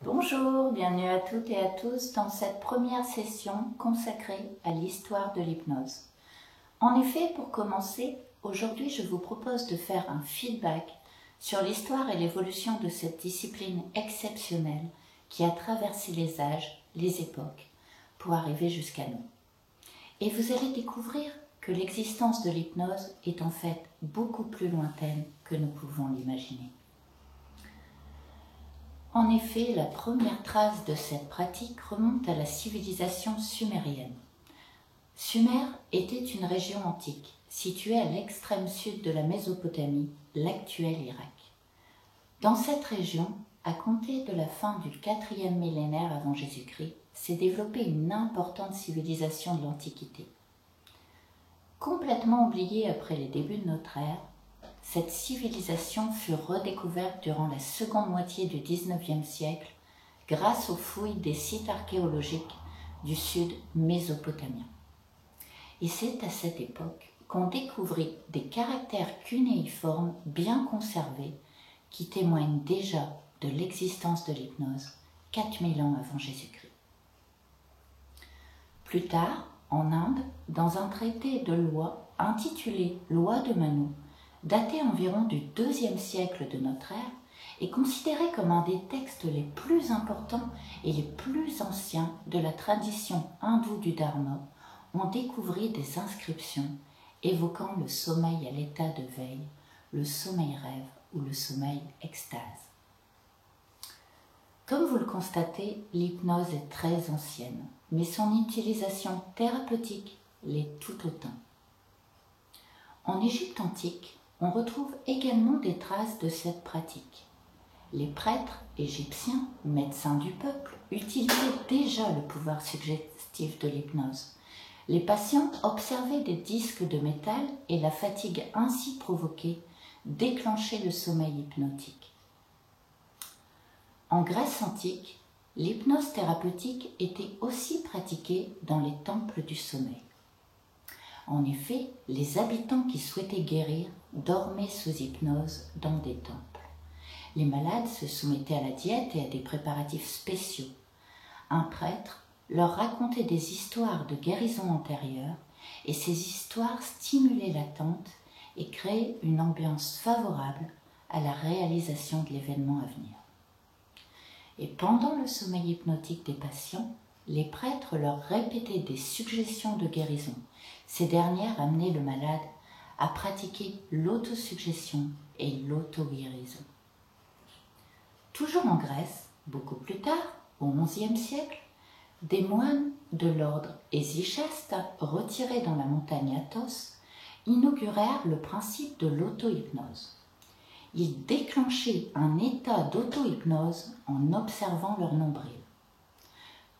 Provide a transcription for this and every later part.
Bonjour, bienvenue à toutes et à tous dans cette première session consacrée à l'histoire de l'hypnose. En effet, pour commencer, aujourd'hui je vous propose de faire un feedback sur l'histoire et l'évolution de cette discipline exceptionnelle qui a traversé les âges, les époques, pour arriver jusqu'à nous. Et vous allez découvrir que l'existence de l'hypnose est en fait beaucoup plus lointaine que nous pouvons l'imaginer. En effet, la première trace de cette pratique remonte à la civilisation sumérienne. Sumer était une région antique, située à l'extrême sud de la Mésopotamie, l'actuel Irak. Dans cette région, à compter de la fin du 4e millénaire avant Jésus-Christ, s'est développée une importante civilisation de l'Antiquité. Complètement oubliée après les débuts de notre ère, cette civilisation fut redécouverte durant la seconde moitié du XIXe siècle grâce aux fouilles des sites archéologiques du sud mésopotamien. Et c'est à cette époque qu'on découvrit des caractères cunéiformes bien conservés qui témoignent déjà de l'existence de l'hypnose 4000 ans avant Jésus-Christ. Plus tard, en Inde, dans un traité de loi intitulé « Loi de Manu », daté environ du IIe siècle de notre ère, est considéré comme un des textes les plus importants et les plus anciens de la tradition hindoue du Dharma. On découvrit des inscriptions évoquant le sommeil à l'état de veille, le sommeil rêve ou le sommeil extase. Comme vous le constatez, l'hypnose est très ancienne, mais son utilisation thérapeutique l'est tout autant. En Égypte antique, on retrouve également des traces de cette pratique. Les prêtres égyptiens, médecins du peuple, utilisaient déjà le pouvoir suggestif de l'hypnose. Les patients observaient des disques de métal et la fatigue ainsi provoquée déclenchait le sommeil hypnotique. En Grèce antique, l'hypnose thérapeutique était aussi pratiquée dans les temples du sommeil. En effet, les habitants qui souhaitaient guérir dormaient sous hypnose dans des temples. Les malades se soumettaient à la diète et à des préparatifs spéciaux. Un prêtre leur racontait des histoires de guérison antérieure et ces histoires stimulaient l'attente et créaient une ambiance favorable à la réalisation de l'événement à venir. Et pendant le sommeil hypnotique des patients, les prêtres leur répétaient des suggestions de guérison. Ces dernières amenaient le malade à pratiquer l'autosuggestion et l'auto-guérison. Toujours en Grèce, beaucoup plus tard, au XIe siècle, des moines de l'ordre Hésichaste, retirés dans la montagne Athos, inaugurèrent le principe de l'auto-hypnose. Ils déclenchaient un état d'auto-hypnose en observant leur nombril.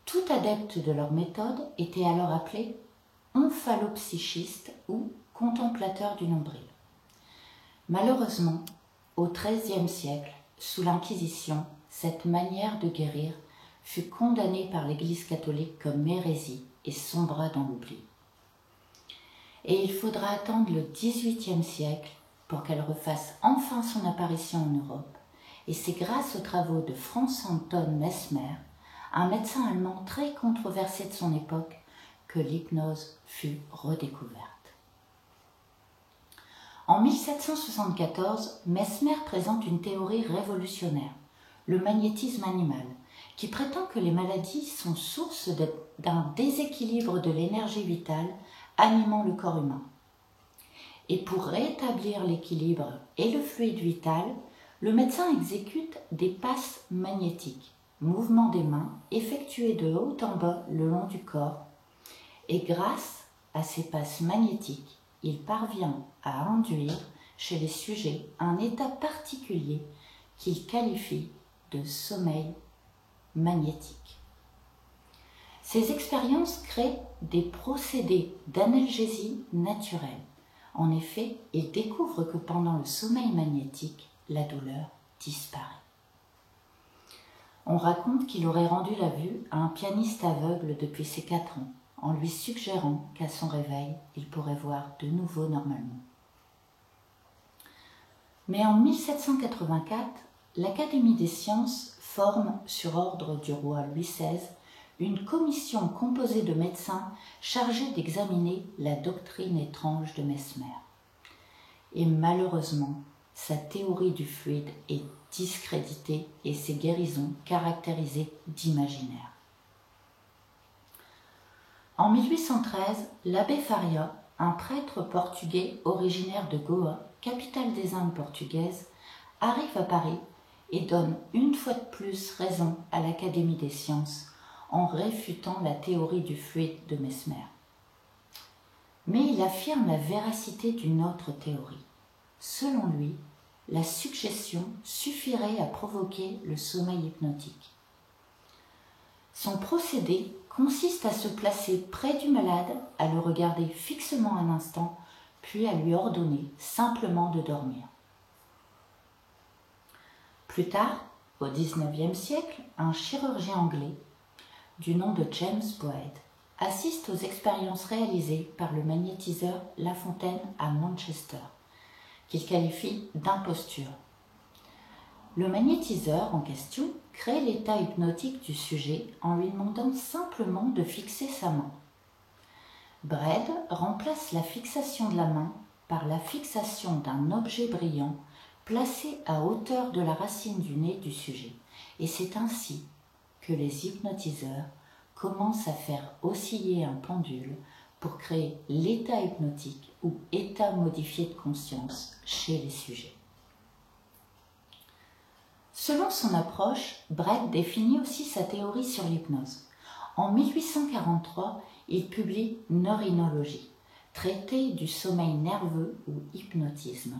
Tout adepte de leur méthode était alors appelé omphallopsychiste ou contemplateur du nombril. Malheureusement, au XIIIe siècle, sous l'Inquisition, cette manière de guérir fut condamnée par l'Église catholique comme hérésie et sombra dans l'oubli. Et il faudra attendre le XVIIIe siècle pour qu'elle refasse enfin son apparition en Europe, et c'est grâce aux travaux de Franz Anton Mesmer, un médecin allemand très controversé de son époque, que l'hypnose fut redécouverte. En 1774, Mesmer présente une théorie révolutionnaire, le magnétisme animal, qui prétend que les maladies sont source d'un déséquilibre de l'énergie vitale animant le corps humain. Et pour rétablir l'équilibre et le fluide vital, le médecin exécute des passes magnétiques, mouvements des mains effectués de haut en bas le long du corps, et grâce à ces passes magnétiques, il parvient à induire chez les sujets un état particulier qu'il qualifie de sommeil magnétique. Ces expériences créent des procédés d'analgésie naturelle. En effet, il découvre que pendant le sommeil magnétique, la douleur disparaît. On raconte qu'il aurait rendu la vue à un pianiste aveugle depuis ses 4 ans, en lui suggérant qu'à son réveil, il pourrait voir de nouveau normalement. Mais en 1784, l'Académie des sciences forme, sur ordre du roi Louis XVI, une commission composée de médecins chargés d'examiner la doctrine étrange de Mesmer. Et malheureusement, sa théorie du fluide est discréditée et ses guérisons caractérisées d'imaginaire. En 1813, l'abbé Faria, un prêtre portugais originaire de Goa, capitale des Indes portugaises, arrive à Paris et donne une fois de plus raison à l'Académie des sciences en réfutant la théorie du fluide de Mesmer. Mais il affirme la véracité d'une autre théorie. Selon lui, la suggestion suffirait à provoquer le sommeil hypnotique. Son procédé consiste à se placer près du malade, à le regarder fixement un instant, puis à lui ordonner simplement de dormir. Plus tard, au XIXe siècle, un chirurgien anglais, du nom de James Boyd, assiste aux expériences réalisées par le magnétiseur La Fontaine à Manchester, qu'il qualifie d'imposture. Le magnétiseur en question crée l'état hypnotique du sujet en lui demandant simplement de fixer sa main. Braid remplace la fixation de la main par la fixation d'un objet brillant placé à hauteur de la racine du nez du sujet, et c'est ainsi que les hypnotiseurs commencent à faire osciller un pendule pour créer l'état hypnotique ou état modifié de conscience chez les sujets. Selon son approche, Braid définit aussi sa théorie sur l'hypnose. En 1843, il publie Neurinologie, traité du sommeil nerveux ou hypnotisme,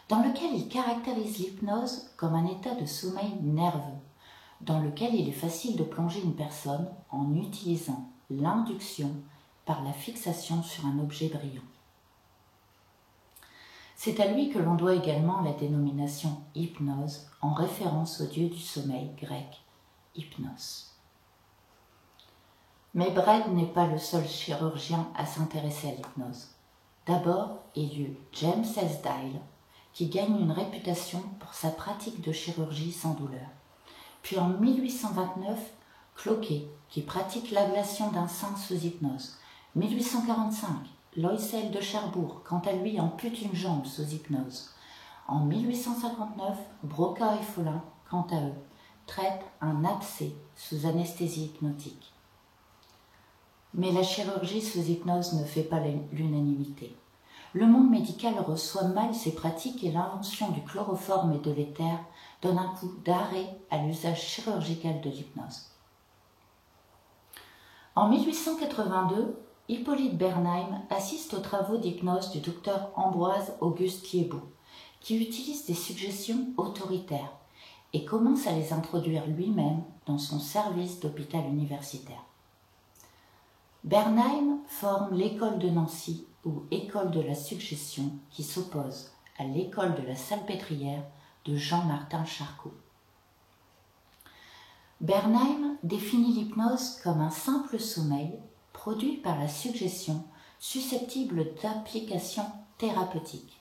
dans lequel il caractérise l'hypnose comme un état de sommeil nerveux, dans lequel il est facile de plonger une personne en utilisant l'induction par la fixation sur un objet brillant. C'est à lui que l'on doit également la dénomination hypnose, en référence au dieu du sommeil grec, Hypnos. Mais Braid n'est pas le seul chirurgien à s'intéresser à l'hypnose. D'abord, il y eut James S. Dyle, qui gagne une réputation pour sa pratique de chirurgie sans douleur. Puis en 1829, Cloquet, qui pratique l'ablation d'un sein sous hypnose. 1845, Loisel de Cherbourg, quant à lui, ampute une jambe sous hypnose. En 1859, Broca et Follin, quant à eux, traitent un abcès sous anesthésie hypnotique. Mais la chirurgie sous hypnose ne fait pas l'unanimité. Le monde médical reçoit mal ces pratiques et l'invention du chloroforme et de l'éther donne un coup d'arrêt à l'usage chirurgical de l'hypnose. En 1882, Hippolyte Bernheim assiste aux travaux d'hypnose du docteur Ambroise Auguste Thiebaud, qui utilise des suggestions autoritaires et commence à les introduire lui-même dans son service d'hôpital universitaire. Bernheim forme l'école de Nancy ou école de la suggestion qui s'oppose à l'école de la Salpêtrière de Jean-Martin Charcot. Bernheim définit l'hypnose comme un simple sommeil produit par la suggestion susceptible d'application thérapeutique.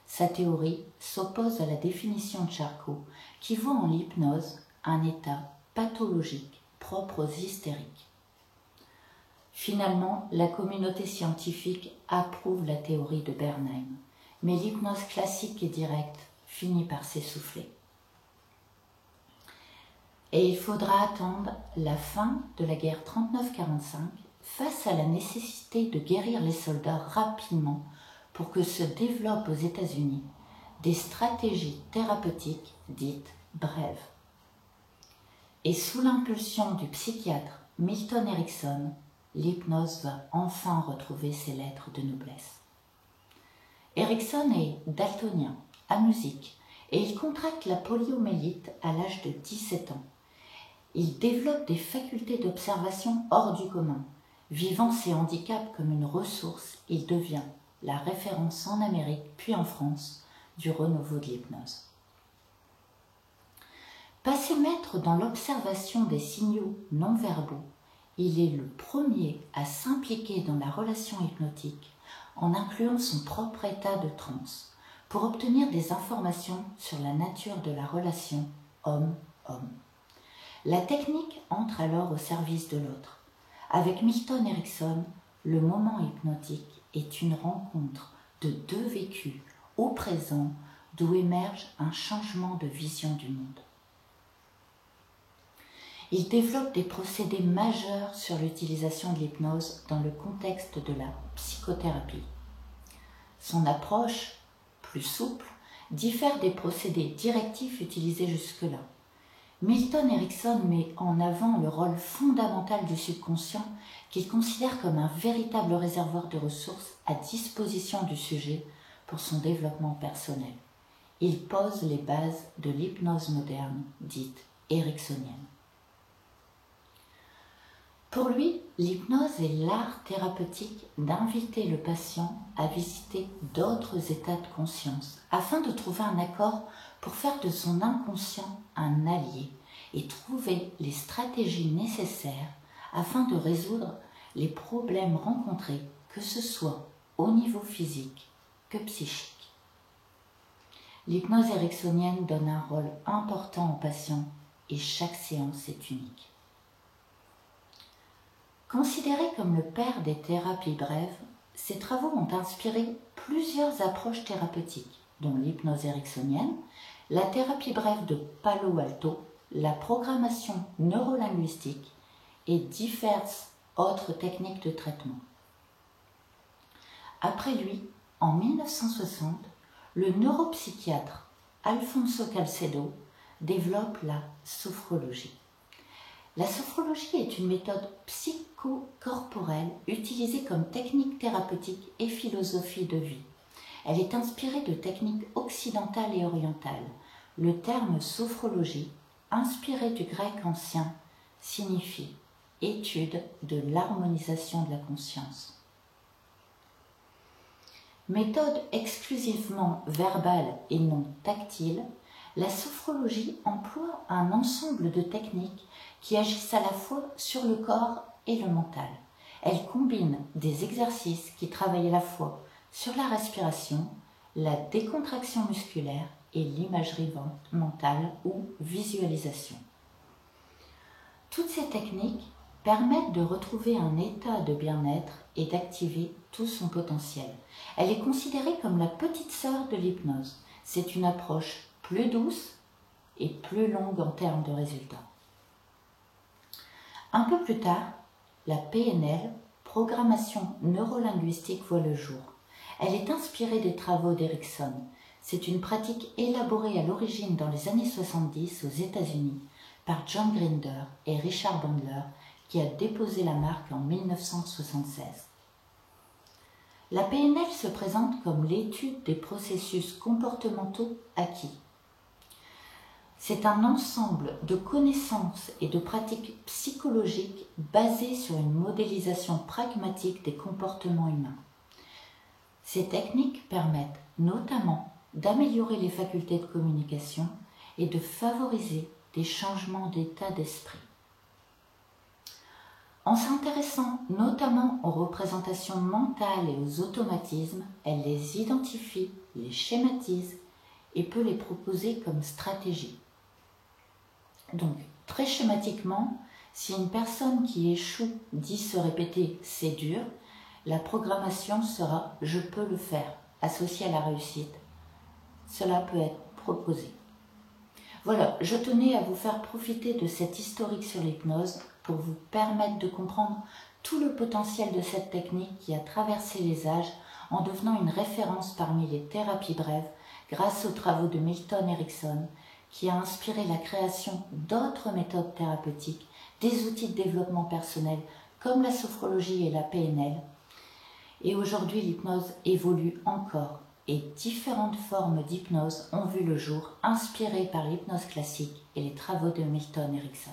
Sa théorie s'oppose à la définition de Charcot qui voit en l'hypnose un état pathologique propre aux hystériques. Finalement, la communauté scientifique approuve la théorie de Bernheim, mais l'hypnose classique et directe finit par s'essouffler. Et il faudra attendre la fin de la guerre 39-45 face à la nécessité de guérir les soldats rapidement pour que se développent aux États-Unis des stratégies thérapeutiques dites brèves. Et sous l'impulsion du psychiatre Milton Erickson, l'hypnose va enfin retrouver ses lettres de noblesse. Erickson est daltonien, amusique, et il contracte la poliomyélite à l'âge de 17 ans. Il développe des facultés d'observation hors du commun. Vivant ses handicaps comme une ressource, il devient la référence en Amérique puis en France du renouveau de l'hypnose. Passé maître dans l'observation des signaux non-verbaux, il est le premier à s'impliquer dans la relation hypnotique en incluant son propre état de transe pour obtenir des informations sur la nature de la relation homme-homme. La technique entre alors au service de l'autre. Avec Milton Erickson, le moment hypnotique est une rencontre de deux vécus au présent d'où émerge un changement de vision du monde. Il développe des procédés majeurs sur l'utilisation de l'hypnose dans le contexte de la psychothérapie. Son approche, plus souple, diffère des procédés directifs utilisés jusque-là. Milton Erickson met en avant le rôle fondamental du subconscient qu'il considère comme un véritable réservoir de ressources à disposition du sujet pour son développement personnel. Il pose les bases de l'hypnose moderne, dite ericksonienne. Pour lui, l'hypnose est l'art thérapeutique d'inviter le patient à visiter d'autres états de conscience afin de trouver un accord pour faire de son inconscient un allié et trouver les stratégies nécessaires afin de résoudre les problèmes rencontrés, que ce soit au niveau physique que psychique. L'hypnose ericksonienne donne un rôle important au patient et chaque séance est unique. Considéré comme le père des thérapies brèves, ses travaux ont inspiré plusieurs approches thérapeutiques, dont l'hypnose ericksonienne, la thérapie brève de Palo Alto, la programmation neurolinguistique et diverses autres techniques de traitement. Après lui, en 1960, le neuropsychiatre Alfonso Calcedo développe la sophrologie. La sophrologie est une méthode psychocorporelle utilisée comme technique thérapeutique et philosophie de vie. Elle est inspirée de techniques occidentales et orientales. Le terme sophrologie, inspiré du grec ancien, signifie étude de l'harmonisation de la conscience. Méthode exclusivement verbale et non tactile, la sophrologie emploie un ensemble de techniques qui agissent à la fois sur le corps et le mental. Elle combine des exercices qui travaillent à la fois sur la respiration, la décontraction musculaire et l'imagerie mentale ou visualisation. Toutes ces techniques permettent de retrouver un état de bien-être et d'activer tout son potentiel. Elle est considérée comme la petite sœur de l'hypnose. C'est une approche plus douce et plus longue en termes de résultats. Un peu plus tard, la PNL, programmation neurolinguistique, voit le jour. Elle est inspirée des travaux d'Erickson. C'est une pratique élaborée à l'origine dans les années 70 aux États-Unis par John Grinder et Richard Bandler, qui a déposé la marque en 1976. La PNL se présente comme l'étude des processus comportementaux acquis. C'est un ensemble de connaissances et de pratiques psychologiques basées sur une modélisation pragmatique des comportements humains. Ces techniques permettent notamment d'améliorer les facultés de communication et de favoriser des changements d'état d'esprit. En s'intéressant notamment aux représentations mentales et aux automatismes, elle les identifie, les schématise et peut les proposer comme stratégie. Donc, très schématiquement, si une personne qui échoue dit se répéter « c'est dur », la programmation sera « je peux le faire » associée à la réussite. Cela peut être proposé. Voilà, je tenais à vous faire profiter de cet historique sur l'hypnose pour vous permettre de comprendre tout le potentiel de cette technique qui a traversé les âges en devenant une référence parmi les thérapies brèves grâce aux travaux de Milton Erickson, qui a inspiré la création d'autres méthodes thérapeutiques, des outils de développement personnel comme la sophrologie et la PNL. Et aujourd'hui, l'hypnose évolue encore et différentes formes d'hypnose ont vu le jour, inspirées par l'hypnose classique et les travaux de Milton Erickson.